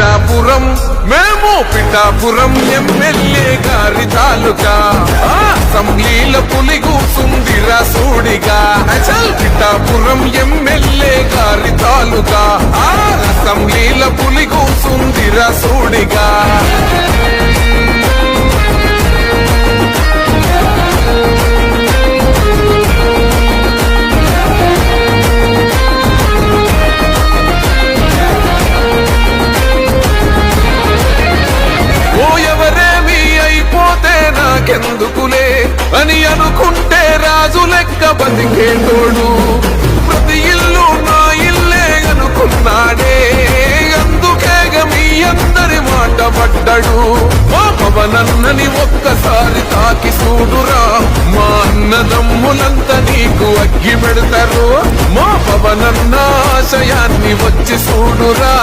పిఠాపురం మేము పిఠాపురం ఎమ్మెల్యే గారి తాలూకా అసెంబ్లీల పులి కూసుందిరా సూడిగా పిఠాపురం ఎమ్మెల్యే గారి తాలూకా అసెంబ్లీల పులి కూసుందిరా సూడిగా నాకెందుకులే అని అనుకుంటే రాజు లెక్క బతికేటోడు ప్రతి ఇల్లు నా ఇల్లే అనుకున్నాడే అందుకేగ మీ అందరి మాట పడ్డాడు మా పవనన్నని ఒక్కసారి తాకి చూడురా మా అన్నదమ్ములంతా నీకు అగ్గి పెడతారు మా పవనన్న ఆశయాన్ని వచ్చి చూడురా